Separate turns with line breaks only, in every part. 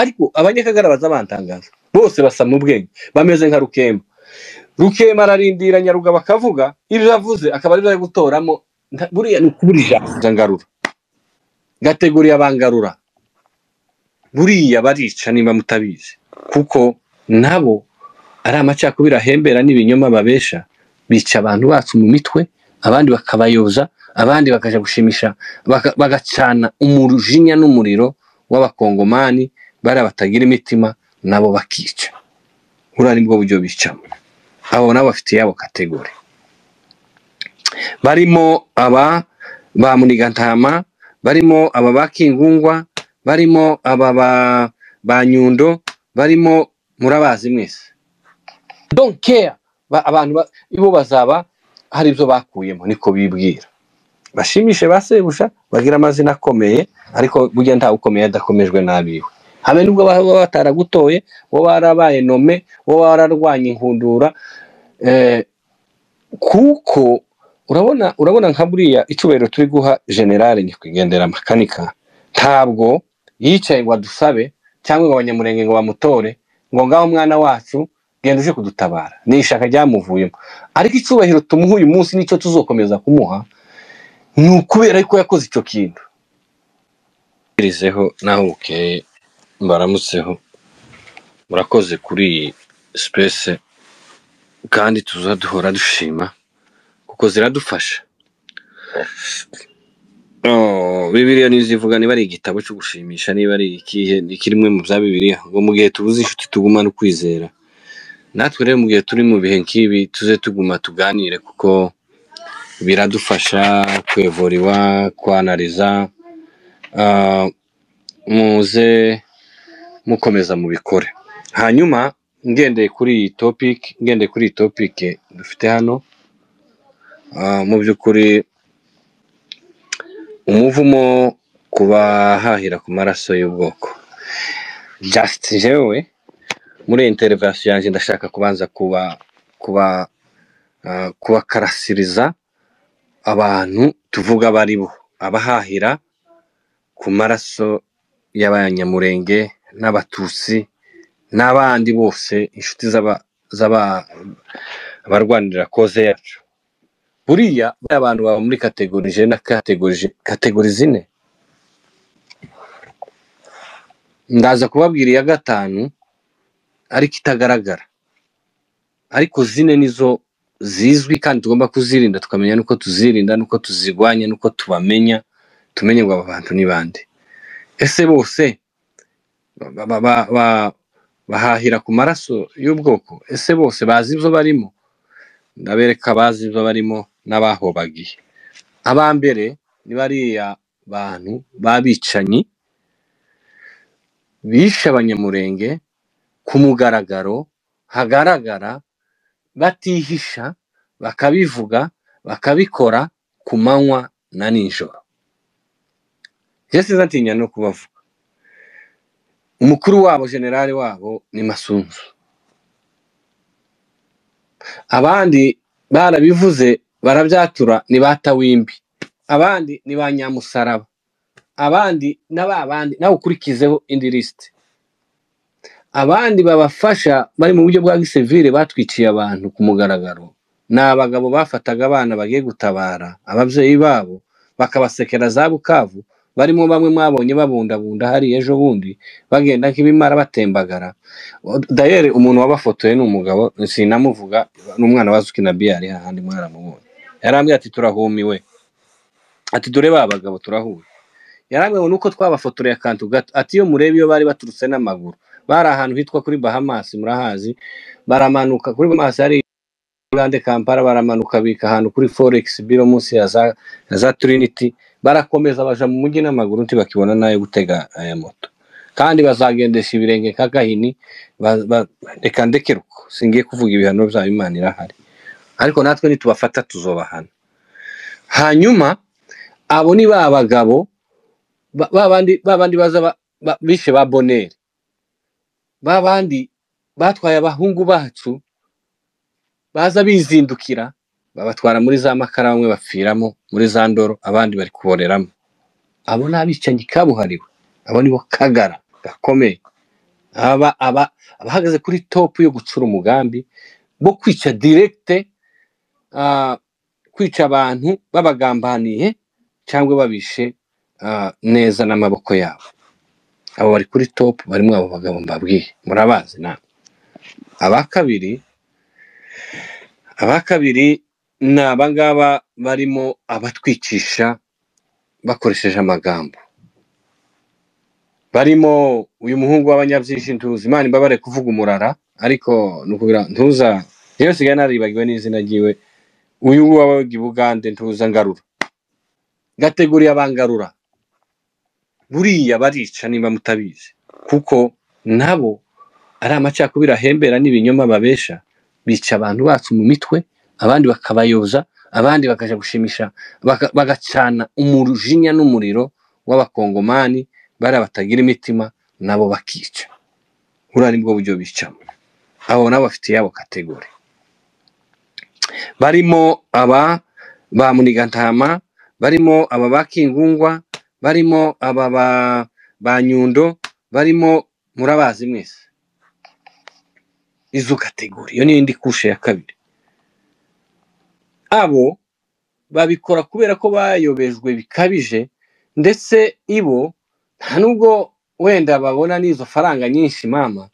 ariko abanyakagara bazabantangaza bose basa mu bwenge bameze nka Rukemba. Rukemba ararindira Nyaruga bakavuga ibyo avuze akaba ari byo gutoramo buriya ni kuburija ngarura gategoriya abangarura buriya barica niba mutabizi kuko nabo ari amacakubiri ahembera n'ibinyoma babesha bica abantu bacu mu mitwe abandi bakabayoza abandi bakaja gushimisha bagacana umujinya n'umuriro w'abakongomani bari batagira imitima nabo bakica urari bwo buryo bicamo abo nabo bafite yabo kategori barimo aba ba Munigantama barimo aba bakingungwa barimo aba ba Nyundo barimo murabazi mwese don't care abantu ibo bazaba hari ibyo bakuyemo niko bibwira bashimishe basebusha bagira amazina akomeye ariko burya nta ukomeye adakomejwe nabiwe habe nubwo baba bataragutoye bo barabaye nome bo bararwanya inkundura kuko urabona nka buriya icubahiro turi guha generale Nyakwigendera Makanika ntabwo yicaye ngo adusabe cyangwa ngo abanyamurenge ngo bamutore ngo ngaho mwana wacu genda uje kudutabara ni ishaka ryamuvuyemo ariko icubahiro tumuha uyu munsi nicyo tuzokomeza kumuha ni ukubera ko yakoze icyo kintu irizeho naho bukeye mbaramutseho murakoze kuri space kandi tuzaduhora dushima kuko ziradufasha Bibiliya nizivuga niba ari igitabo cyo gushimisha niba ari ikihe nikirimwe mu bya Bibiliya ngo mu gihe tubuze inshuti tugumana ukwizera natwe rero mu gihe turi mu bihe nkibi tuze tuguma tuganire kuko biradufasha kwevuriwa kwanariza muze mukomeza mu bikore hanyuma ngendeye kuri iyi topic dufite hano mu byukuri umuvumo kubahahira ku maraso y'ubwoko just jewe muri intervention yanjye ndashaka kubanza kuba karasiriza abantu tuvuga bari bo abahahira ku maraso y'abanyamurenge n'abatutsi n'abandi bose inshuti z'abarwanira koze yacu buriya abantu baba muri kategori zine ndaza kubabwira iya gatanu ariko itagaragara ariko zine nizo zizwi kandi tugomba kuzirinda tukamenya nuko tuzirinda nuko tuzigwanya nuko tubamenya tumenye ngo abantu ni bande ese bose bahahira ku maraso y'ubwoko ese bose bazi ibyo barimo ndabereka bazi ibyo barimo n'abahobagiye abambere ni bariya bantu babicanyi bishe abanyamurenge ku mugaragaro hagaragara batihisha bakabivuga bakabikora ku manywa na nijoro Yesu zatinya no kubavuga umukuru wabo generale wabo ni Masunzu abandi barabivuze barabyatura ni Batawimbi abandi ni ba Nyamusaraba abandi n'abandi nawe ukurikizeho indi list abandi babafasha bari mu buryo bwa gisivile batwiciye abantu ku mugaragaro n'abagabo bafataga abana bagiye gutabara ababyeyi babo bakabasekera za Bukavu barimo bamwe mwabonye babundabunda hari ejo bundi bagenda nk'ibimara batembagara dayere umuntu wabafotoye n'umugabo sinamuvuga n'umwana wazuki na biyari hahandi mwaramubonye yarambye ati turahumiwe ati dore babagabo turahuye yarambye ngo nuko twabafotoreye akantu gato ati iyo murebe iyo bari baturutse n'amaguru bari ahantu hitwa kuri Bahamas murahazi baramanuka kuri Bahamas hari Uganda Kampala baramanuka bika ahantu kuri Forex Bureau munsi ya za Trinity barakomeza baja mu mujyi n'amaguru ntibakibona nayo gutega aya moto kandi bazagendesha ibirenge kagahini reka ndekeruko singiye kuvuga ibihano bya Imana irahari ariko natwe nitubafata tuzobahana hanyuma abo ni babagabo babandi baza bishe ba Bonere babandi batwaye abahungu bacu baza bizindukira babatwara muri za makara bamwe bapfiramo muri za ndoro abandi bari kuboreramo abo nabicanyi kabuhariwe abo nibo kagara gakomeye abahagaze kuri top yo gucura umugambi bo kwica directe, kwica abantu babagambaniye cyangwa babishe neza n'amaboko yabo. Abo bari kuri top, barimo abo bagabo mbabwiye, murabazi na abakabiri ni abangaba barimo abatwicisha bakoresheje amagambo, barimo uyu muhungu w'abanyabyinshi ntuzi, Imana imbabare kuvuga umurara, ariko nukubira ntuza yewe sigaye naribagiwe n'izina ryiwe, uyu wabaga Bugande ntuza Ngarura, gateguriye abangarura. Buriya barica nimba mutabizi, kuko nabo ari amacakubiri ahembera n'ibinyoma babesha, bica abantu bacu mu mitwe, abandi bakabayoza, abandi bakaja gushimisha, bagacana umujinya n'umuriro w'abakongomani bari batagira imitima, nabo bakica. Uri nibwo buryo bicamo. Abo nabo bafite yabo kategori. Barimo aba ba Munigantama, barimo aba bakingungwa, barimo aba ba Nyundo, barimo murabazi mwese. Izo kategori yo ni indi kushe ya kabiri. Abo babikora kubera ko bayobejwe bikabije, ndetse ibo nta nubwo wenda babona n'izo faranga nyinshi mama,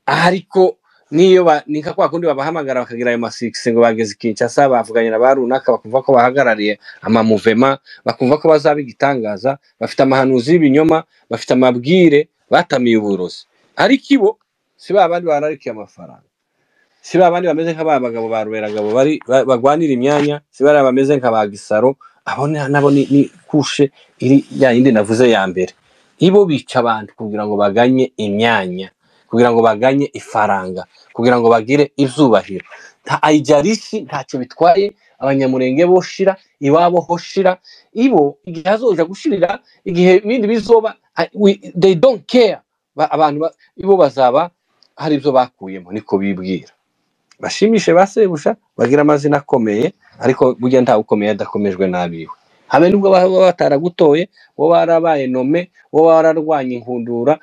ariko niyo nika kwa kundi babahamagara bakagira ayo masikise ngo bageze Kinshasa, bavuganye na barunaka, bakumva ko bahagarariye amamuvema, bakumva ko bazaba igitangaza, bafite amahanuzi y'ibinyoma, bafite amabwire, batamiye uburozi. Ariko ibo si babandi bararikiye amafaranga, si babandi bameze nk'abagabo ba Ruberagabo bari bagwanira imyanya, si bari bameze nk'aba Gisaro. Abo nabo ni kushe iri ya yindi navuze ya mbere. Ibo bica abantu kugira ngo baganye imyanya, kugira ngo baganye ifaranga, kugira ngo bagire izubahiro. Nta ayijarishi ntacyo bitwaye, abanyamurenge boshira iwabo hoshira. Ibo igihe azoja gushirira, igihe ibindi bizoba, they don't care. Abantu ibo bazaba hari ibyo bakuyemo, niko bibwira. Bashimishe basebusha, bagira amazina akomeye, ariko burya nta ukomeye adakomejwe nabiwe. Habe nubwo bataragutoye, wo barabaye nome, wo wararwanye inkundura,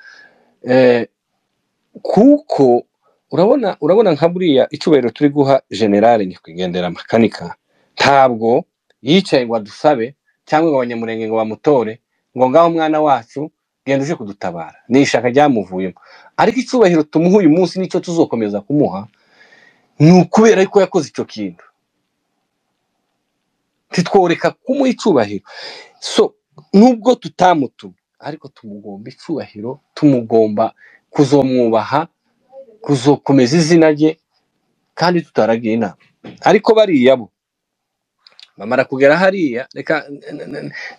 kuko urabona nka buriya icubahiro turi guha generale Nyakwigendera Makanika, ntabwo yicaye ngo adusabe cyangwa ngo abanyamurenge ngo bamutore ngo ngaho mwana wacu genda uje kudutabara, ni ishaka ryamuvuyemo. Ariko icubahiro tumuha uyu munsi nicyo tuzokomeza kumuha, ni ukubera ko yakoze icyo kintu. Titworeka kumuha icubahiro. So nubwo tutamutuma, ariko tumugomba icubahiro, tumugomba kuzomwubaha, kuzokomeza izina rye, kandi tutaragiye inama. Ariko bariya bo bamara kugera hariya, reka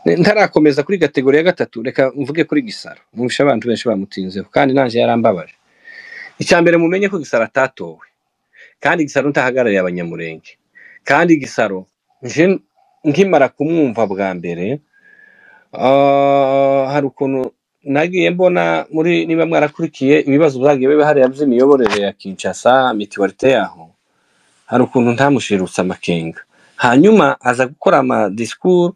ntarakomeza kuri kategori ya gatatu, reka mvuge kuri Gisaro. Mubisha abantu benshi bamutinzeho, kandi nanje yarambabaje. Icyambere mumenye ko Gisaro atatowe, kandi Gisaro ntahagarariye abanyamurenge, kandi Gisaro nje nkimara kumwumva bwa mbere, hari ukuntu nagiye mbona muri, niba mwarakurikiye ibibazo byagiye biba hariya by'imiyoborere ya Kinshasa, mituwalite yaho, hari ukuntu ntamushirutse amakenga. Hanyuma aza gukora ama discours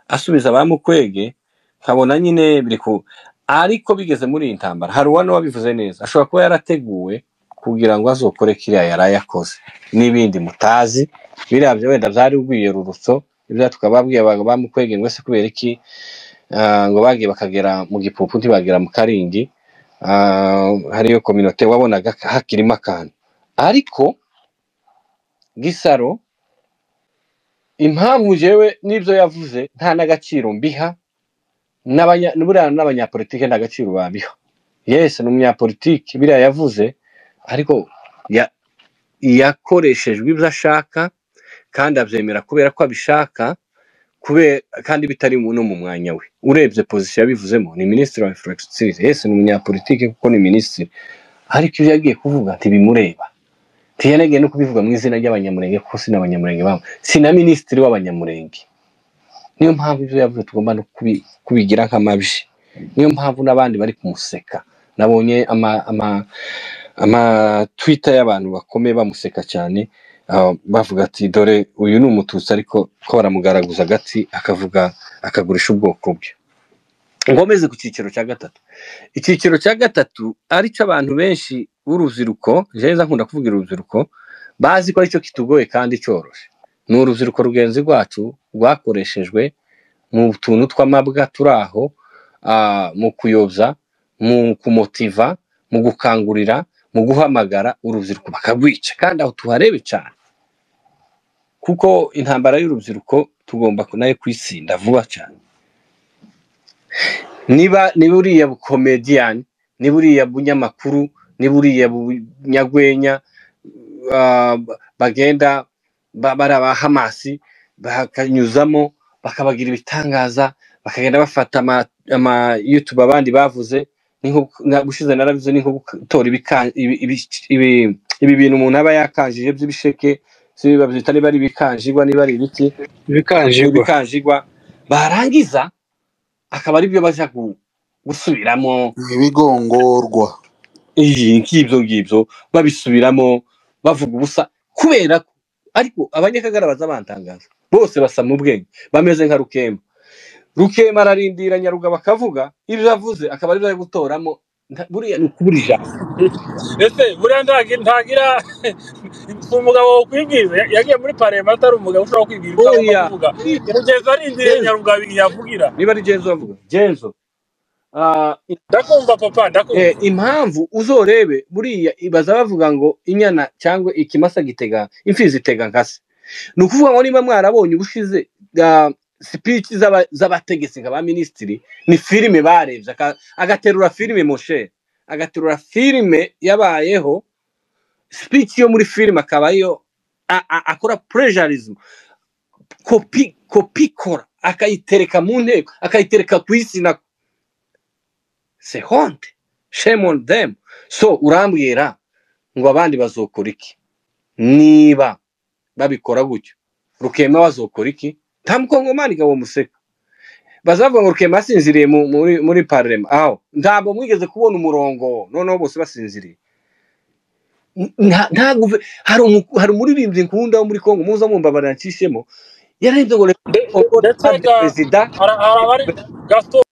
asubiza abamukwege, nkabona nyine biri ku, ariko bigeze muri intambara, hari uwano wabivuze neza, ashobora kuba yarateguwe kugira ngo azokore kiriya yarayakoze n'ibindi mutazi. Biriya byo wenda byari ugwiye rurutso, ibyo tukababwiye bamukwege ngo se kubera iki ngo bagiye bakagera mu Gipupu ntibagera mu Karingi, hariyo communauté wabonaga hakirimo akantu. Ariko Gisaro impamvu jewe n'ibyo yavuze nta n'agaciro mbiha, n'abanyapolitike nta gaciro babiha. Yes, n'umunyapolitike biriya yavuze, ariko yakoreshejwe ibyo ashaka, kandi abyemera kubera ko abishaka, kandi bitari no mu mwanya we. Urebye position yabivuzemo, ni ministre wa infrastructure. Yes, n'umunyapolitike kuko ni ministre, ariko iyo yagiye kuvuga ntibimureba. Tiyanegeye no kubivuga mu izina ry'abanyamurenge, kuko sina abanyamurenge babo, sina ministre w'abanyamurenge. Niyo mpamvu ibyo yavuze tugomba no kubigira nk'amabyi. Niyo mpamvu n'abandi bari kumuseka. Nabonye ama Twitter y'abantu bakomeye bamuseka cyane, bavuga ati dore uyu ni umututsi ariko ko baramugaraguza agati akavuga akagurisha ubwoko bwe. ngomeze ku cyiciro cya gatatu. Icyiciro cya gatatu arico abantu benshi b'urubyiruko, jeza nkunda kuvugira urubyiruko, bazi ko aricyo kitugoye kandi cyoroshe. Ni urubyiruko rugenzi rwacu rwakoreshejwe mu tuntu tw'amabwa turaho, mu kuyobya, mu kumotiva, mu gukangurira, mu guhamagara urubyiruko bakagwica, kandi aho tuharebe cyane, kuko intambara y'urubyiruko tugomba nayo kwisinda vuba cyane. Niba uriya comedian, niba uriya bunyamakuru, niba uriya bunyagwenya, bagenda baraba Hamasi bakanyuzamo bakabagira ibitangaza, bakagenda bafata ama YouTube abandi bavuze, ninko gushize narabizo, ninko gutora ibi bintu umuntu aba yakanjije by'ibisheke, sibiba byitani bari bikanjigwa, niba ari ibiki bikanjigwa, barangiza akaba ari byo baja gusubiramo
ibigongorwa
nk'ibyo ngibyo, babisubiramo bavuga ubusa, kubera ko ariko abanyakagara bazabantangaza bose basa mu bwenge, bameze nka Rukemba ararindira Nyaruga bakavuga ibyo avuze, akaba ari byo gutoramo. Buriya ni kuburija
ese buriya ntagira umugabo kwibwiza, yagiye muri parlement atari umugabo ushobora kwibwira kuvuga kugeza arindiriye Nyaruga yavugira.
Niba ari Genzo avuga Genzo,
ndakumva papa, ndakumva.
Impamvu uzorebe buriya ibaza bavuga ngo inyana cyangwa ikimasa gitega imfizi itega nkase, ni ukuvuga ngo niba mwarabonye ubushize speech z'abategetsi nk'aba ministry, ni filime barebye, agaterura filime moshe, agaterura filime yabayeho, speech yo muri filime akaba yo akora plagiarism, copy kora, akayitereka mu nteko, akayitereka ku isi nako. C'est honte, shame on them. So urambwira ngo abandi bazokora iki niba babikora gutyo? Rukemba bazokora iki? Tamukongomani gawo museka, bazavuga ngo Rukemba asinziriye muri parlement. Aho ndabo mwigeze kubona umurongo, noneho bose basinziriye. Hari umuririmbyi nkunda wo muri Kongo, muza mumba barancishemo, yararibye ngo
president arabari Gaston,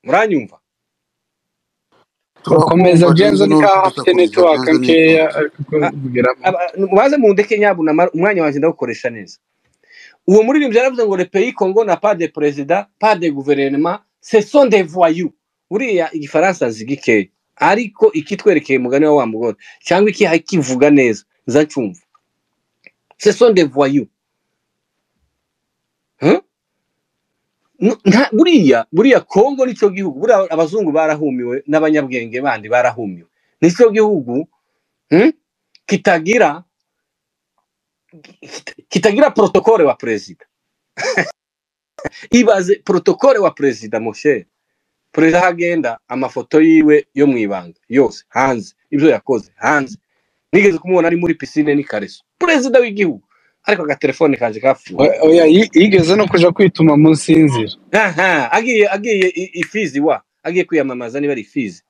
muranyumva?
Komeza Genzo ni ka hafite network nkeya kuvugiramo.
Mubaze mu ndeke nyabuna umwanya wanje ndawukoresha neza. Uwo muririmbyi yaravuze ngo le pays Congo n'a pas de président, pas de gouvernement, ce sont des voyous. Uriya igifaransa nzigike, ariko ikitwerekeye mugani wa mugore cyangwa iki hakivuga neza nzacumva. Ce sont des voyous. Buriya Kongo nicyo gihugu, buriya abazungu n'abanyabwenge bandi barahumiwe, nicyo gihugu kitagira protokole wa perezida. Ibaze protokole wa perezida moshe, perezida hagenda amafoto yiwe yo mwibanga yose hanze, ibyo yakoze hanze, nigeze kumubona ari muri piscine n'ikareso, perezida w'igihugu, ariko agatelefone kanje kafuwe.
Oya, yigeze no kuja kwituma munsi y'inzira.
Agiye ifizi agiye kwiyamamaza, niba ari ifizi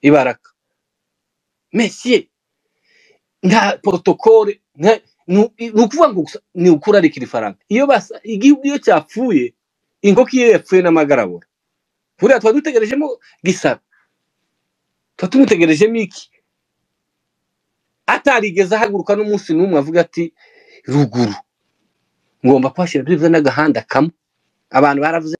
ibaraka. Monsieur, nta protokole, nukuvuga ngo ni ukurarikira ifaranga. Iyo basa igihugu iyo cyapfuye, inkoko iyo yapfuye n'amagarabura, buriya twa dutegerejemo Gisara, twa tumutegerejemo iki? Atarigeze ahaguruka n'umunsi n'umwe avuga ati ruguru ngomba kwashira byiza n'agahanda kamwe. Abantu baravuze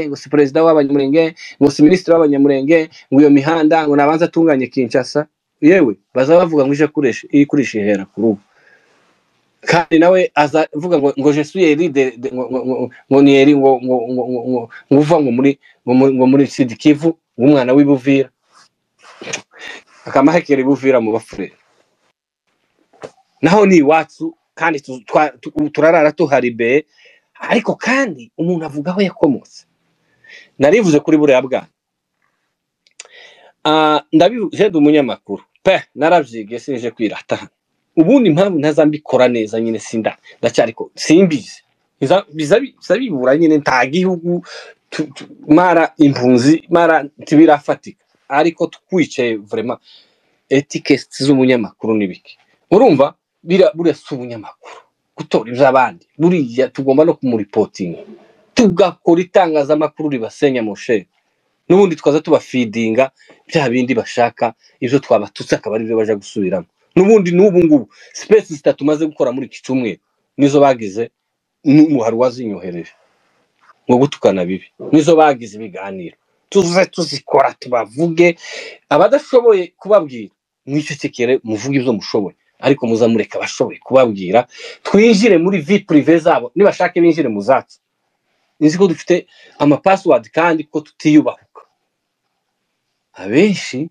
ngo si president w'abanyamurenge, ngo si ministre w'abanyamurenge, ngo iyo mihanda ngo nabanza atunganye Kinshasa. Yewe baza bavuga ngo ije kurisha ihera kurubu, kandi nawe azavuga ngo je suis élu ngo ni eri ngo uva ngo muri Sud Kivu, umwana w'Ibuvira, akamahekera Ibuvira mu bafurere. Naho ni iwacu, kandi turarara tuharibe, ariko kandi umuntu avuga aho yakomotse. Narivuze kuri buriya bwana, ndabivuze umunyamakuru naravyigiye, sinje kwirata. Ubundi impamvu ntazambikora neza nyine ndacyariko simbizi, bizabibura nyine, nta gihugu mara impunzi mara tibirafatika, ariko tukwicaye vraiment etiquette z'umunyamakuru nibiki. Urumva buriya si umunyamakuru, gutora iby'abandi buriya tugomba no kumuripotinga tugakora itangazamakuru ribasenya moshe n'ubundi twaza tubafidinga bya bindi bashaka ibyo twabatutse akaba ari byo baje gusubiramo n'ubundi n'ubu ngubu space zitatu maze gukora muri iki cyumweru nizo bagize n'umuhari wazinyohereje ngo gutukana bibi nizo bagize ibiganiro tuze tuzikora tubavuge abadashoboye kubabwira mwicecekere muvuge ibyo mushoboye ariko muzamureka bashoboye kubabwira twinjire muri vie privé zabo nibashake binjire mu zacu nzi ko dufite amapassword kandi ko tutiyubahuka abenshi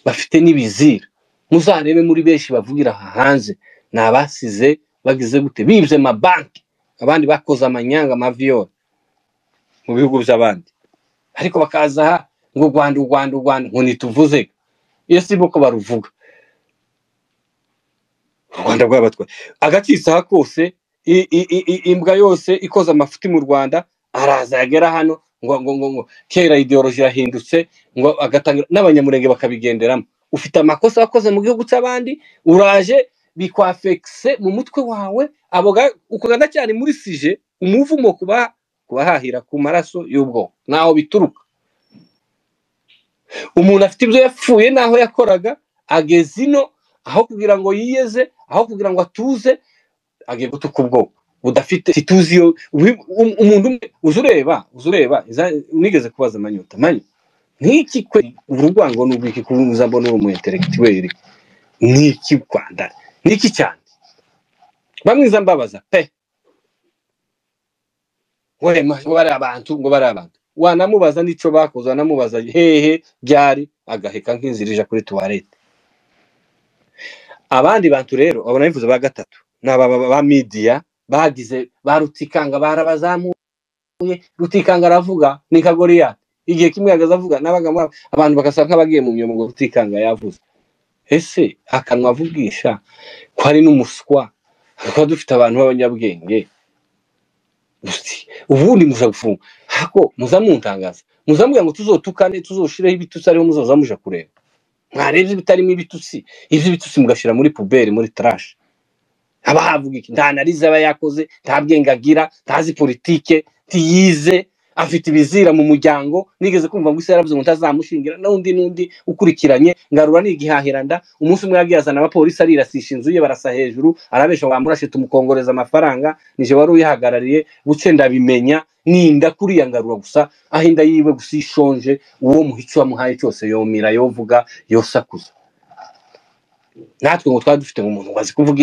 bafite n'ibizira muzarebe muri benshi bavugira hanze nabasize bagize gute bibye mabanki abandi bakoze amanyanga amaviyo mu bihugu by'abandi ariko bakaza ngo Rwanda ngo nituvuze iyo si boko baruvuga Rwanda rw'abatwa agacisaha kose imbwa yose ikoza amafuti mu Rwanda araza yagera hano ngo kera ideology yahindutse ngo agatangira n'abanyamurenge bakabigenderamo ufite amakosa wakoze mu gihugu cy'abandi uraje bikwafexe mu mutwe wawe aboga ukaganda cyane muri sije umuvumo kubahahira ku maraso y'ubwo naho bituruka umuntu afite ibyo yapfuye naho yakoraga agezino aho kugira ngo yiyeze aho kugira ngo atuze agiye gutuka ubwoko budafite situzi yo umuntu uzureba nigeze kubaza amanyota manyo niki kwe urugwango n'ubiki kuza mbona uwo intellectuel niki Rwanda niki cyane bamwiza mbabaza pe ngo bari abantu wanamubaza nico bakoze wanamubaza hehe byari agaheka nk'inzirija kuri toilette abandi bantu rero abona bivuze ba gatatu naba ba media bagize barutikanga barabazamuye rutikanga aravuga ni Kagoriya igihe kimwe yagaza avuga nabaga abantu bakasanga bagiye mu myumo ngo rutikanga yavuze ese akanwa avugisha ko ari n'umuswa ko dufite abantu b'abanyabwenge ubundi muza gufunga hako muzamuntangaza muzambwira ngo tuzotukane tuzoshireho ibitutsi ariho muzoza muje kureba mwarebye bitarimo ibitutsi ivyo bitutsi mugashira muri poubelle muri trash abahavuga iki nta narize aba yakoze nta bwengagira ntazi politike tiyize afite ibizira mu muryango nigeze kumva ngo ise yaravuze ngo ntazamushingira n'undi ukurikiranye ngarura n'igihahiranda umunsi umwe yagiyazana abapolisi arirasisha inzu ye barasa hejuru arabesha bamurashe tumukongoreza amafaranga nije wari uyihagarariye buce ndabimenya ninda kuriya ngarura gusa ahinda yiwe gusishonje uwo muhico wamuhaye cyose yomira yovuga yosakuza natwe ngo twadufite umuntu wazi kuvuga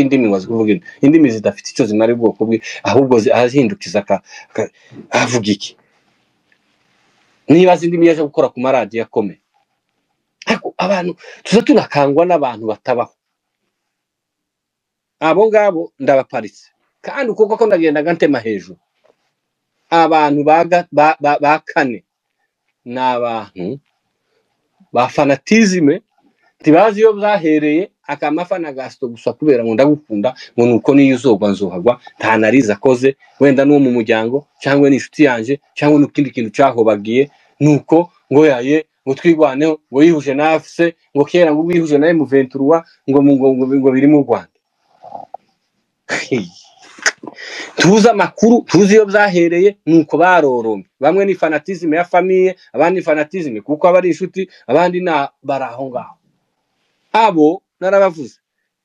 indimi zidafite icyo zimara ubwoko bwe ahubwo ahindukiza avuga iki niba zindimi yaje gukora ku maradiyo akome ariko abantu tuza tunakangwa n'abantu batabaho abo ngabo ndabaparitse kandi uko ndagenda gantema hejuru abantu bakane n'abantu ba fanatisme tibazi yo byahereye akamafana gasto gusa kubera ngo ndagukunda ngo nuko niyo uzogwa nzohagwa ntanariza akoze wenda no mu muryango cyangwa n'inshuti yanje cyangwa n'ikindi kintu cyahobagiye nuko ngo yaye ngo twigwaneho ngo yihuje nafse ngo kera ngo wihuje na M23 ngo biri mu Rwanda tuza makuru tuzi yo byahereye nuko baroromye bamwe ni fanatisme ya famille abandi fanatisme kuko abari inshuti abandi na baraho ngaho abo narabavuze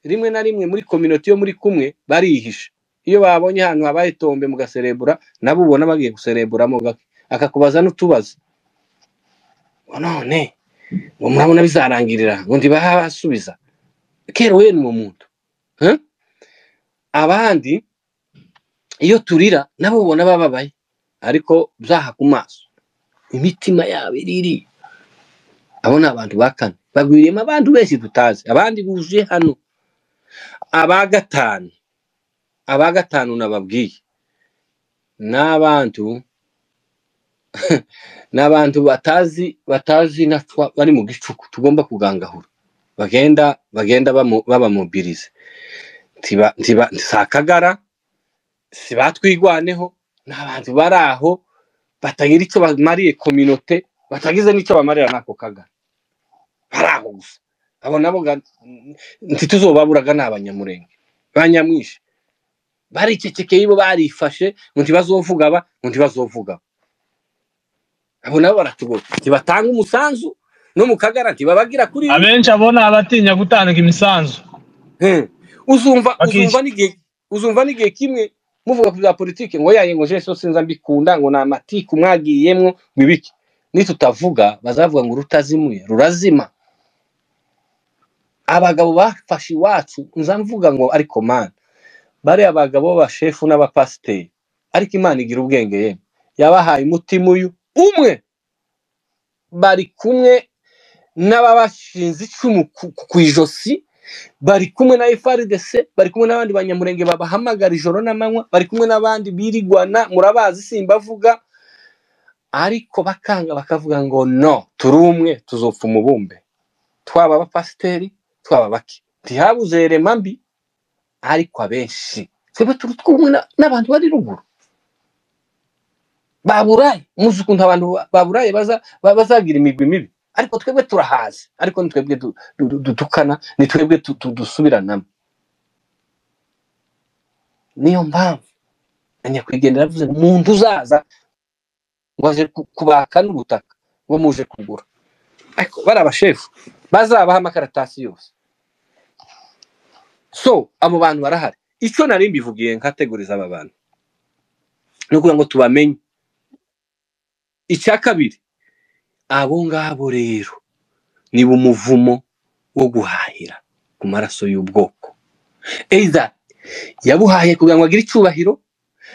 rimwe na rimwe muri community yo muri kumwe barihisha iyo babonye ahantu habaye tombe mu gaserebura nabo ubona bagiye gusereburamo akakubaza n'utubazo none ngo murabona bizarangirira ngo ndibahasubiza kero we ni umuntu abandi iyo turira nabo ubona bababaye ariko byaha ku maso imitima yabo iriri abona abantu bakane bagwiriyemo abantu benshi tutazi abandi buje hano abagatanu nababwiye n'abantu batazi natwa bari mu gicuku tugomba kugangahura bagenda babamobilize tiba sakagara sibatwigwaneho n'abantu baraho batagira icyo bamariye communauté batagize n'icyo bamarira nako kagara baraho gusa abo nabo ntituzobaburaga n'abanyamurenge banyamwishe baricecekeye bo barifashe ngo ntibazovuga aba ngo ntibazovuga abo nabo baratugora ntibatanga umusanzu no mu Kagara ntibabagira kuri
abenshi abona abatinya gutanga imisanzu
uzumva n'igihe kimwe muvuga ku bya politike ngo yaye ngo jeso sinza mbikunda ngo namatiku mwagiyemwo bibiki nitutavuga bazavuga ngo rutazimuye rurazima abagabo bafashe iwacu nza mvuga ngo ariko man bari abagabo bashefu n'abapasiteri ariko Imana igira ubwenge ye yabahaye umutima uyu umwe bari kumwe n'ababashinze icumu ku ijosi bari kumwe na FRDC bari kumwe n'abandi banyamurenge babahamagara ijoro n'amanywa bari kumwe n'abandi birigwana murabazi simbavuga ariko bakanga bakavuga ngo no turi umwe tuzopfa umubumbe twaba abapasiteri twaba baki ntihabuze rema mbi ariko abenshi twebwe turi twumwe n'abantu bari ruguru baburaye muzi ukuntu abantu baburaye bazagira imigwi mibi ariko twebwe turahazi ariko nitwebwe dutukana nitwebwe dusubiranamo niyo mpamvu nyakwigendera avuze umuntu uzaza ngo aje kubaka n'ubutaka ngo muje kugura ariko bari abashefu bazabaha amakaratasi yose so abo bantu barahari icyo nari mbivugiye nkateguriza aba bantu no kugira ngo tubamenye icya kabiri abo ngabo rero ni umuvumo wo guhahira ku maraso y'ubwoko either yabuhaye kugira ngo agire icyubahiro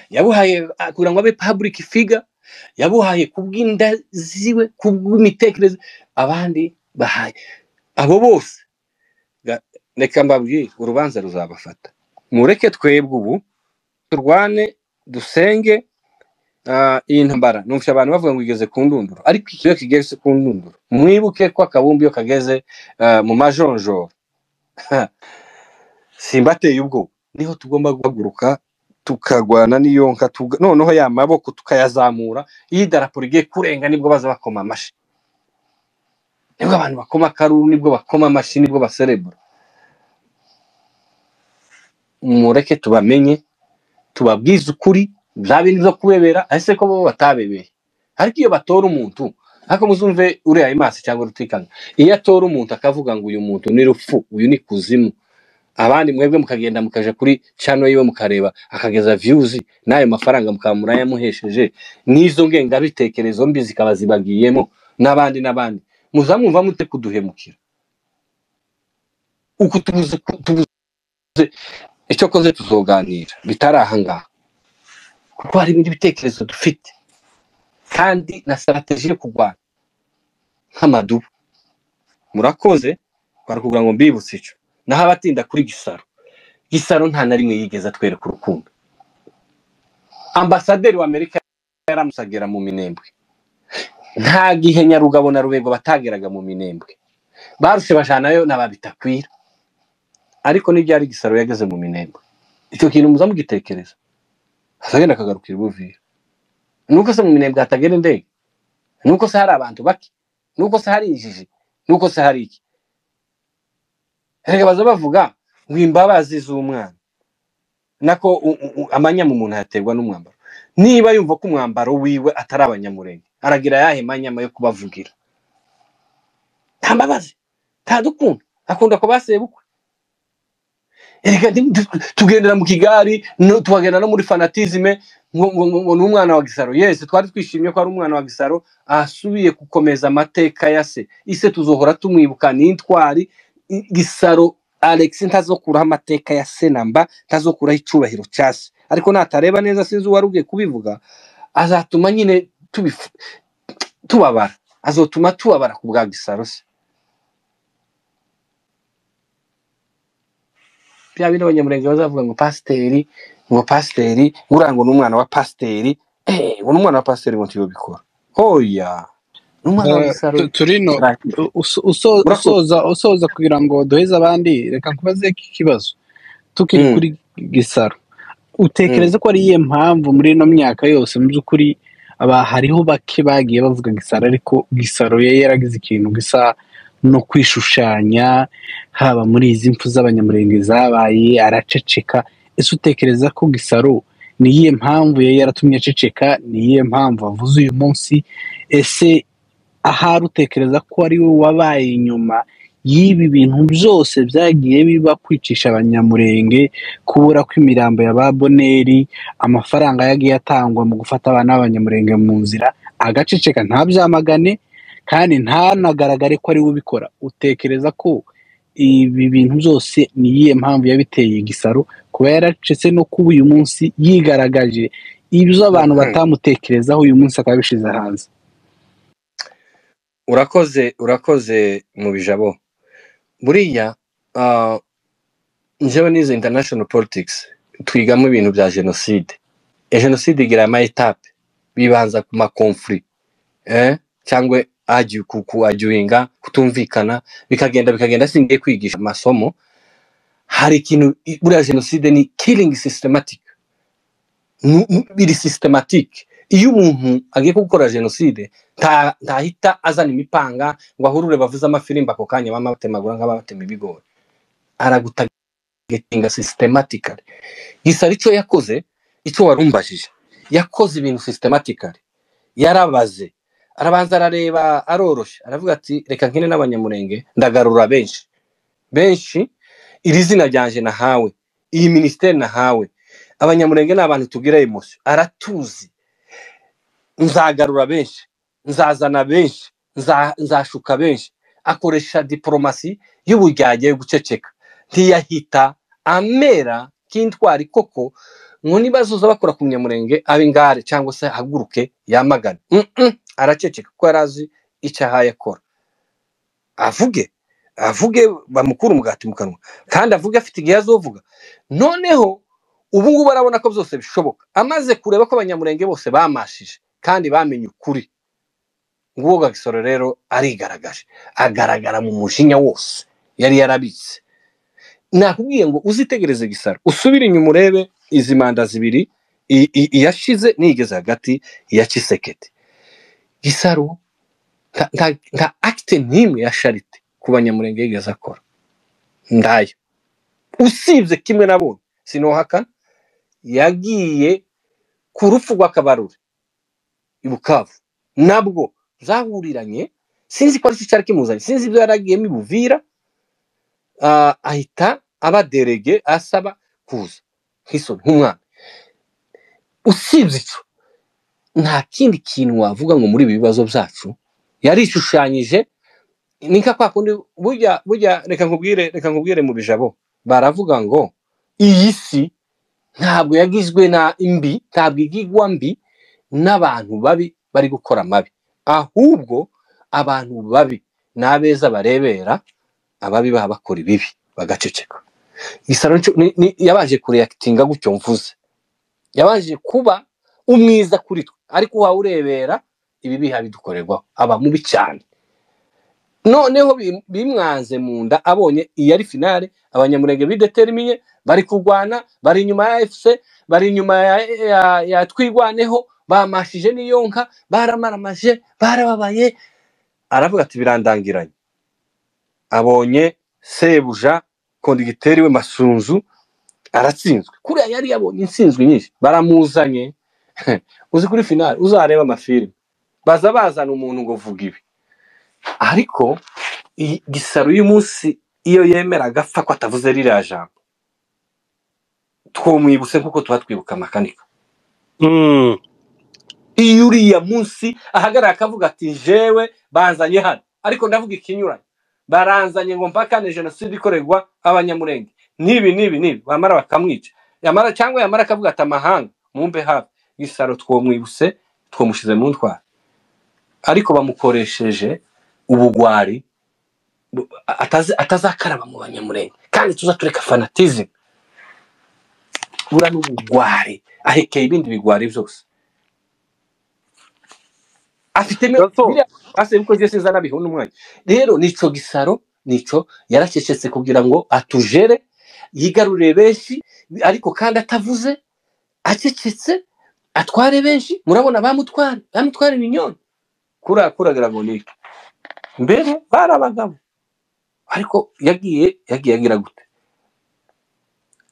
yabuhaye kugira ngo abe public figure yabuhaye kubw'inda ziwe kubw'imitekerereze abandi bahaye abo bose reka mbabwire urubanza ruzabafata mureke twebwe ubu turwane dusenge iyi ntambara numvise abantu bavuga ngo igeze ku ndunduro ariko ikiyo kigeze ku ndunduro mwibuke ko akabumbi yo kageze mu majonjoro simbateye ubwo niho tugomba guhaguruka tukagwana niyo nka noneho ya maboko tukayazamura iyi darapo rigiye kurenga nibwo baza bakoma amashi nibwo abantu bakoma karuru nibwo bakoma amashi nibwo baserebura mureke tubamenye tubabwize ukuri bya bintu byo kubebera ese ko bo batabebeye ariko iyo batora umuntu ariko muzumve uriya imasi cyangwa rutikanga iyo atora umuntu akavuga ngo uyu muntu ni rufu uyu ni kuzimu abandi mwebwe mukagenda mukaje kuri channel yiwe mukareba akageza views nayo mafaranga mukamura yamuhesheje nizo ngenga bitekerezo mbi zikabazibagiyemo nabandi muzamumva mute kuduhemukira uko tubuze icyo koze tuzoganira bitarahanga kuko hari ibindi bitekerezo dufite kandi na strategie yo kugwana nk'amadubu murakoze barakubwira ngo mbibutse ico naho abatinda kuri gisaro nta na rimwe yigeze atwereka urukundo ambasaderi wa Amerika yaramusagera mu Minembwe nta gihe Nyarugabo na Rubego batageraga mu Minembwe barushe bajanayo n'ababitakwira ariko n'ibyari gisaro yageze mu Minembwe icyo kintu muza mugitekereza asagenda akagarukira Buvira nuko se mu Minembwe hatagera indege nuko se hari abantu baki nuko se hari injiji nuko se hari iki rega baza bavuga ngo imbabazi z'umwana nako amanya mu muntu yaterwa n'umwambaro niba yumva ko umwambaro wiwe atari abanyamurenge aragira yahe manyama yo kubavugira nta mbabazi nta dukunda akunda ko basebukwe rega tugendera mu Kigali tubagenda no muri fanatisme ngo n'umwana wa Gisaro yes twari twishimye ko ari umwana wa Gisaro asubiye gukomeza amateka ya se ise tuzohora tumwibuka n'intwari Gisaro Alex ntazokuraho amateka ya se namba ntazokuraho icubahiro cyase ariko natareba neza sinzi uwarugiye kubivuga azatuma nyine tubabara azotuma tubabara ku bwa Gisaro se bya bino abanyamurenge bazavuga ngo pasiteri ngurango n'umwana wa pasiteri ngo n'umwana wa pasiteri ngo ntiyo bikora oya
turino usoza kugira ngo duheze abandi reka nkubaze iki kibazo tukiri kuri Gisaro utekereza ko ari iyihe mpamvu muri ino myaka yose mu by'ukuri hariho bake bagiye bavuga Gisaro ariko Gisaro yaragize ikintu gisa no kwishushanya haba muri izi mpfu z'abanyamurenge zabaye araceceka ese utekereza ko Gisaro niyihe mpamvu yari yaratumye aceceka, niyihe mpamvu avuze uyu munsi, ese ahari utekereza ko ari we wabaye inyuma y'ibi bintu byose byagiye biba, kwicisha abanyamurenge, kubura kw'imirambo ya ba Boneri, amafaranga yagiye atangwa mu gufata abana b'abanyamurenge mu nzira agaceceka ntabyamagane kandi ntanagaragare ko ari we ubikora? Utekereza ko ibi bintu byose niyihe mpamvu yabiteye Gisaro kuba yaracetse no kuba uyu munsi yigaragaje ibyo abantu batamutekerezaho uyu munsi akaba bishize hanze?
urakoze mu bijabo. Buriya njyewe nize international politics, twigamo ibintu bya jenoside. Jenoside igira ama etape, bibanza ku makonflikt cyangwa kuajuinga, kutumvikana, bikagenda singiye kwigisha amasomo. Hari ikintu buriya jenoside ni killing systematic, biri systematic. Iyo umuntu agiye gukora jenoside ntahita azana imipanga ngo ahurure bavuze amafirimba ako kanya bama batemagura nk'abatema ibigori. Aragutagetinga systematically. Gisaro icyo yakoze, icyo warumbajije, yakoze ibintu systematically. Yarabaze, arabanza arareba, aroroshe, aravuga ati reka nkine n'abanyamurenge ndagarura benshi, iri zina ryanje nahawe, iyi ministeri nahawe, abanyamurenge n'abantu tugira emotion, aratuzi, nzagarura benshi, nzazana benshi, nzashuka benshi. Akoresha diplomasi y'ubujyagiye guceceka, ntiyahita amera k'intwari koko ngo nibazoza bakora ku munyamurenge abingare cyangwa se haguruke yamagana. Araceceka ko yarazi icyo ahaye akora. Avuge bamukura umugati mu kanwa, kandi avuge afite igihe azovuga. Noneho ubu ngubu arabona ko byose bishoboka, amaze kureba ko abanyamurenge bose bamashije kandi bamenye ukuri. Nguwo Gisaro rero arigaragaje, agaragara mu mujinya wose yari yarabitse. Nakubwiye ngo uzitegereze Gisaro, usubire inyuma urebe izi manda zibiri, iyashize nigeze hagati ya Tshisekedi. Gisaro nta acte n'imwe ya charite ku banyamurenge yigeze akora, ndayo. Usibye kimwe nabonye sinohakana, yagiye ku rupfu rw'Akabarore i Bukavu, nabwo zahuriranye, sinzi ko ari cyari kimuzanye, sinzi ibyo yaragiyemo i Buvira, ahita abaderege asaba kuza nk'isoni nk'umwana. Usibye icyo nta kindi kintu wavuga ngo muri ibi bibazo byacu yarishushanyije. Ni nka kwa kundi burya reka nkubwire mu bijabo, baravuga ngo iyi si ntabwo yagizwe na imbi, ntabwo igigwa mbi n'abantu babi bari gukora mabi, ahubwo abantu babi n'abeza barebera ababi baba bakora ibibi bagaceceka. Gisaro yabaje kureactinga gutyo mvuze, yabaje kuba umwiza kuri twe, ariko wawe urebera ibi biha bidukorerwa aba mubi cyane. Noneho bimwanze mu nda, abonye iyi ari finale, abanyamurenge bideterminye, bari kurwana, bari inyuma ya FC, bari inyuma ya Twigwaneho, bamashije n'iyonka, baramaramaje, barababaye. Aravuga ati birandangiranye. Abonye sebuja kondigiteri we Masunzu aratsinzwe. Kuri yari yabonye insinzwe nyinshi, baramuzanye. Uzi kuri finale uzareba amafilm, bazana umuntu ngo vuga ibi. Ariko Gisaro uyu munsi iyo yemera agapfa ko atavuze ririya jambo, twomwibuse nkuko tuba twibuka makanika. Iyo uriya munsi ahagarara akavuga ati jewe banzanye hano, ariko ndavuga ikinyuranye, baranzanye ngo mpakane jenoside ikorerwa abanyamurenge nibi bamara bakamwica, yamara cyangwa yamara akavuga ati amahanga mumbe hafi. Gisaro twomwibuse, twomushize mu ntwara, ariko bamukoresheje ubugwari atazakaraba mu banyamurenge, kandi tuzatureka fanatism. Bura n'ubugwari ahekeye ibindi bigwari byose afite ase uko je sinza nabiho n'umwanya. Rero nico Gisaro, nico yaracecetse kugira ngo atujere, yigarurire benshi, ariko kandi atavuze, acecetse, atware benshi. Murabona bamutware minyoni kuragira ngo niki mbere barabagabo, ariko yagiye agira gute?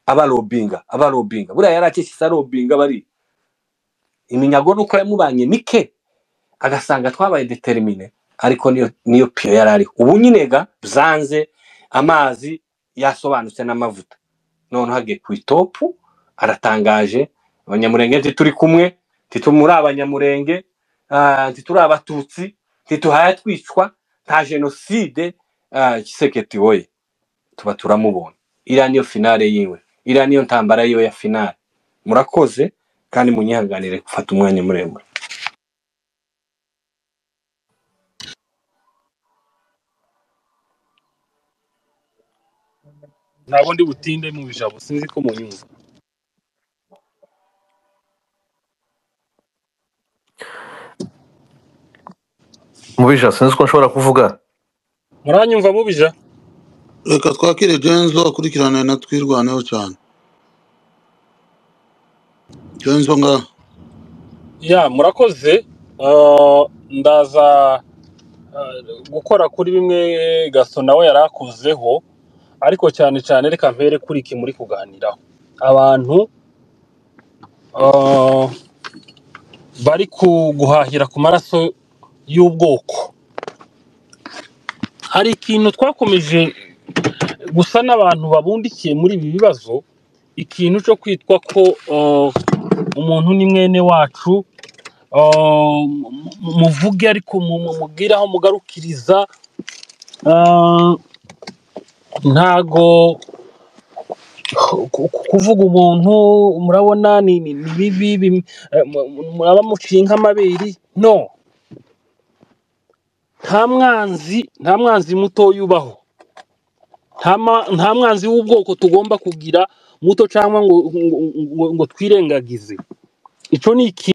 abarobinga buriya yarakishisa robinga bari iminyago nuko yamubanye mike agasanga twabaye determine ariko niyo piyo yarari ubu nyinega byanze amazi yasobanutse n'amavuta none hage ku itopu aratangaje abanyamurenge turi kumwe titumuri abanyamurenge tituri abatutsi tituhaye twicwa nta genocide kiseketi woye tuba turamubona iriya niyo finale yiwe iriya niyo ntambara yiwe ya finale murakoze kandi munyihanganire gufata umwanya muremure
ntabwo ndi butinde mu bijabo sinzi ko munyumva
mubija sinzi ko nshobora kuvuga
muranyumva mubija
reka twakire Genzo akurikirane na twirwaneho cyane Genzo nga
ya murakoze ndaza gukora kuri bimwe gaso nawe yarakozeho ariko cyane cyane reka mpere kuri iki muri kuganiraho abantu bari guhahira ku maraso y'ubwoko hari ikintu twakomeje gusa n'abantu babundikiye muri ibi bibazo ikintu cyo kwitwa ko umuntu ni mwene wacu muvuge ariko mubwira aho mugarukiriza ntago kuvuga umuntu murabona ni bibi muraba mucinka amabiri no nta mwanzi muto yubaho nta mwanzi w'ubwoko tugomba kugira muto cyangwa ngo twirengagize ico ni